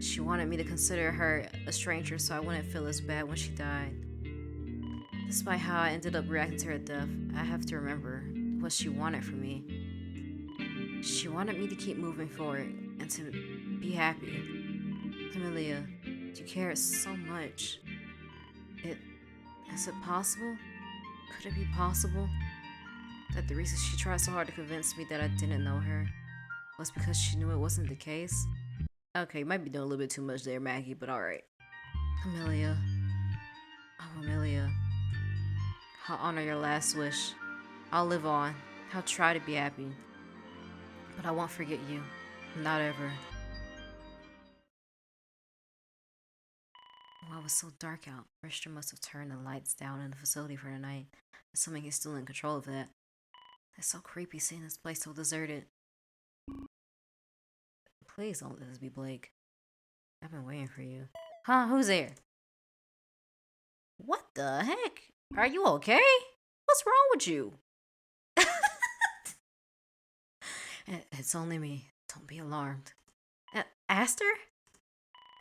She wanted me to consider her a stranger so I wouldn't feel as bad when she died. Despite how I ended up reacting to her death, I have to remember what she wanted from me. She wanted me to keep moving forward and to be happy. Amelia, you cared so much. Is it possible? Could it be possible that the reason she tried so hard to convince me that I didn't know her was because she knew it wasn't the case? Okay, you might be doing a little bit too much there, Maggie, but alright. Amelia. Oh, Amelia. I'll honor your last wish. I'll live on. I'll try to be happy. But I won't forget you. Not ever. Wow, it was so dark out. Richter must have turned the lights down in the facility for the night. Assuming he's still in control of that. It's so creepy seeing this place so deserted. Please don't let this be Blake. I've been waiting for you. Huh? Who's there? What the heck? Are you okay? What's wrong with you? It's only me. Don't be alarmed. Aster?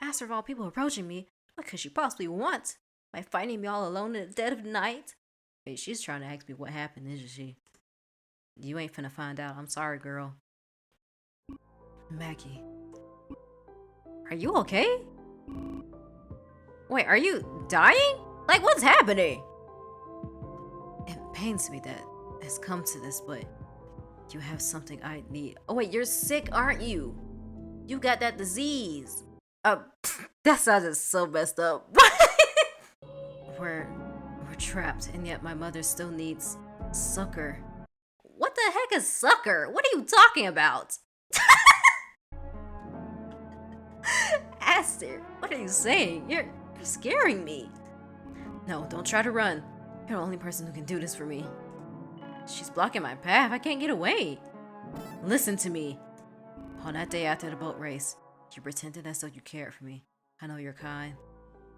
Aster of all people approaching me. What could she possibly want? By finding me all alone in the dead of night? Hey, she's trying to ask me what happened, isn't she? You ain't finna find out. I'm sorry, girl. Maggie. Are you okay? Wait, are you dying? Like, what's happening? It pains me that it's come to this, but you have something I need. Oh wait, you're sick, aren't you? You got that disease. That sounded so messed up. We're trapped, and yet my mother still needs succor. What the heck is succor? What are you talking about? Aster, what are you saying? You're scaring me. No, don't try to run. You're the only person who can do this for me. She's blocking my path. I can't get away. Listen to me. On that day after the boat race, you pretended as though you cared for me. I know you're kind.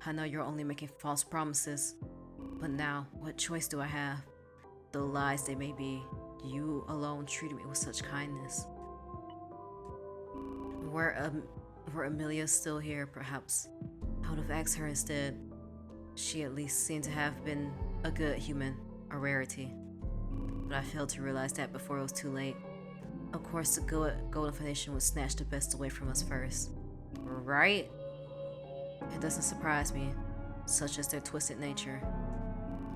I know you're only making false promises. But now, what choice do I have? Though lies they may be, you alone treated me with such kindness. Were Amelia still here, perhaps I would have asked her instead. She at least seemed to have been a good human, a rarity. But I failed to realize that before it was too late. Of course, the Golden Foundation would snatch the best away from us first. Right? It doesn't surprise me, such as their twisted nature.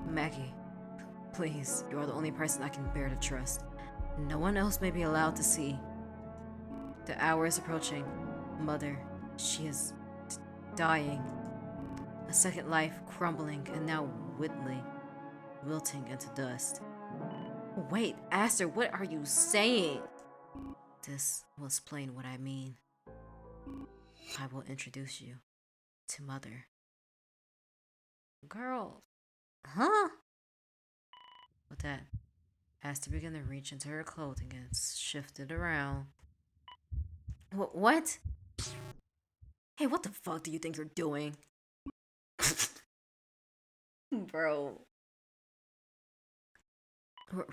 Maggie, please, you are the only person I can bear to trust. No one else may be allowed to see. The hour is approaching. Mother, she is dying. A second life crumbling and now wilting into dust. Wait, Aster, what are you saying? This will explain what I mean. I will introduce you to Mother. Girl. Huh? With that, Aster began to reach into her clothing and shifted around. What? Hey, what the fuck do you think you're doing? Bro.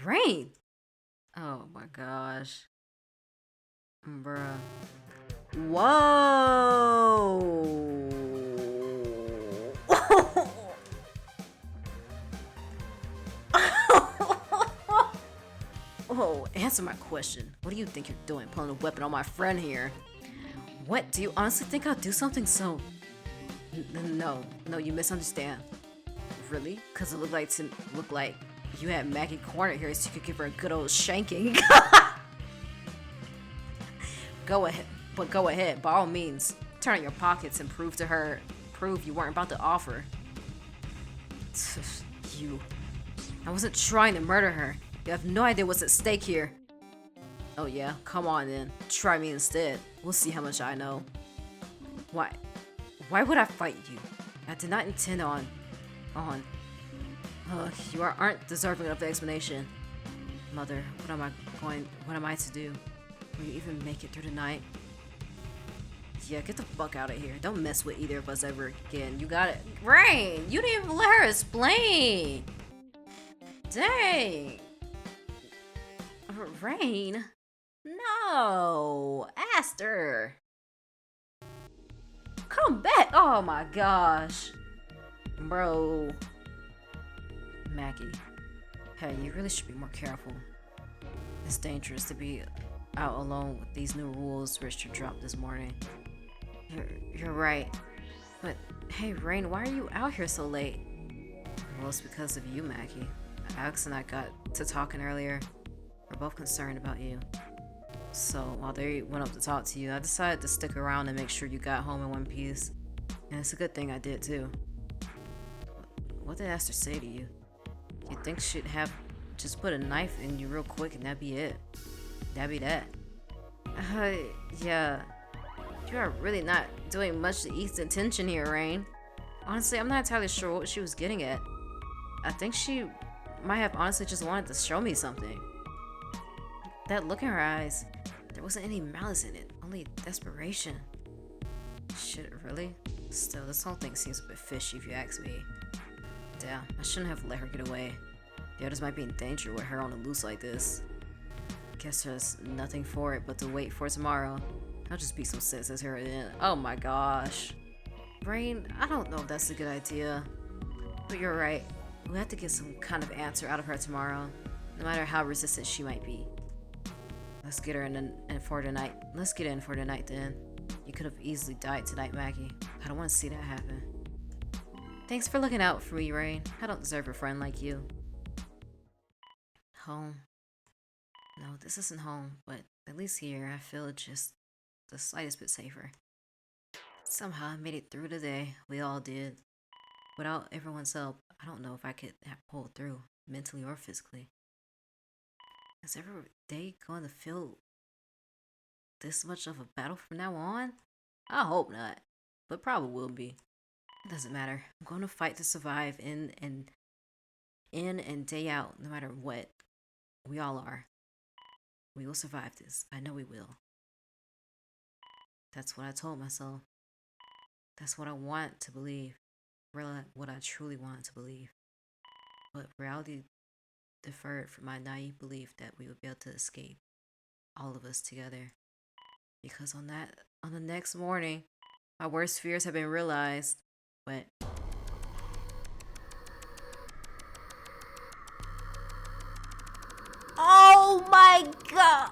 Rain! Oh my gosh. Bruh. Whoa! Oh, answer my question. What do you think you're doing, pulling a weapon on my friend here? What? Do you honestly think I'll do something so... No, you misunderstand. Really? Because it looked like you had Maggie cornered here so you could give her a good old shanking. Go ahead, by all means. Turn out your pockets and prove you weren't about to offer. I wasn't trying to murder her. You have no idea what's at stake here. Oh yeah? Come on then. Try me instead. We'll see how much I know. Why would I fight you? I did not intend on... you aren't deserving of the explanation. Mother, what am I to do? Will you even make it through the night? Yeah, get the fuck out of here. Don't mess with either of us ever again. You got it. Rain! You didn't even let her explain! Dang! Rain? No! Aster! Come back! Oh my gosh. Bro. Maggie. Hey, you really should be more careful. It's dangerous to be out alone with these new rules Richard dropped this morning. You're right. But hey, Rain, why are you out here so late? Well, it's because of you, Maggie. Alex and I got to talking earlier. We're both concerned about you. So while they went up to talk to you, I decided to stick around and make sure you got home in one piece. And it's a good thing I did too. What did Aster say to you? You think she'd have just put a knife in you real quick and that'd be it? That'd be that. Yeah. You are really not doing much to ease the tension here, Rain. Honestly, I'm not entirely sure what she was getting at. I think she might have honestly just wanted to show me something. That look in her eyes, there wasn't any malice in it, only desperation. Shit, really? Still, this whole thing seems a bit fishy if you ask me. Damn, I shouldn't have let her get away. The others might be in danger with her on the loose like this. Guess there's nothing for it but to wait for tomorrow. I'll just be some sense as her then. Oh my gosh. Rain, I don't know if that's a good idea. But you're right. We'll have to get some kind of answer out of her tomorrow, no matter how resistant she might be. Let's get her in for tonight. Let's get in for tonight then. You could have easily died tonight, Maggie. I don't want to see that happen. Thanks for looking out for me, Rain. I don't deserve a friend like you. Home. No, this isn't home, but at least here I feel just the slightest bit safer. Somehow I made it through the day. We all did. Without everyone's help, I don't know if I could have pulled through, mentally or physically. Is every day going to feel this much of a battle from now on? I hope not, but probably will be. It doesn't matter. I'm going to fight to survive in and day out, no matter what. We all are. We will survive this. I know we will. That's what I told myself. That's what I want to believe. What I truly want to believe. But reality deferred from my naive belief that we would be able to escape, all of us together. Because on the next morning, my worst fears have been realized. But oh my god!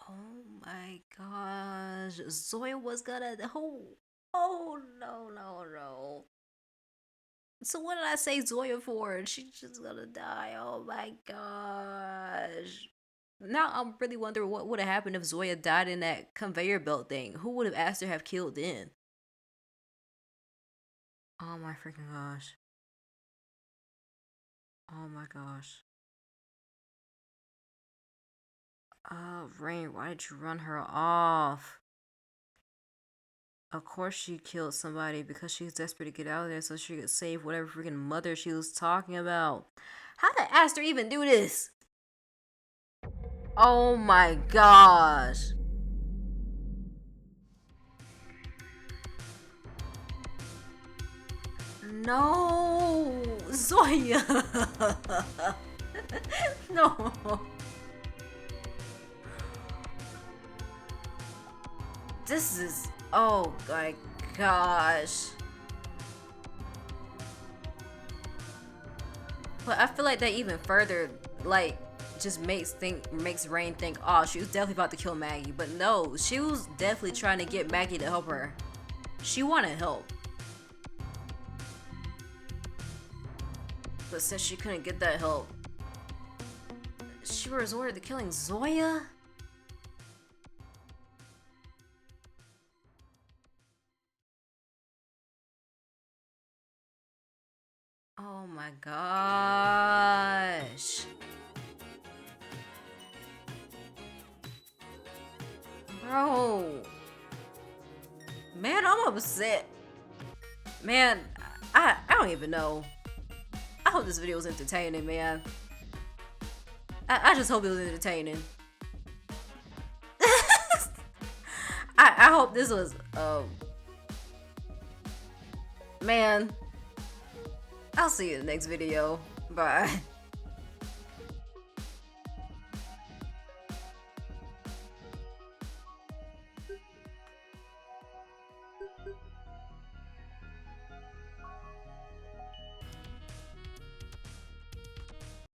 Oh my gosh, Zoya was gonna. Oh no. So what did I say Zoya for? She's just gonna die. Oh my gosh. Now I'm really wondering what would have happened if Zoya died in that conveyor belt thing. Who would have Aster have killed then? Oh my freaking gosh. Oh my gosh. Rain, why did you run her off? Of course she killed somebody because she's desperate to get out of there so she could save whatever freaking mother she was talking about. How did Aster even do this? Oh my gosh. No, Zoya. No. This is, oh my gosh. But I feel like that even further, like, just makes Rain think, oh, she was definitely about to kill Maggie. But no, she was definitely trying to get Maggie to help her. She wanted help. But since she couldn't get that help, she resorted to killing Zoya? Oh my gosh. Bro. Man, I'm upset. Man, I don't even know. I hope this video was entertaining, man. I just hope it was entertaining. I hope this was, man, I'll see you in the next video. Bye.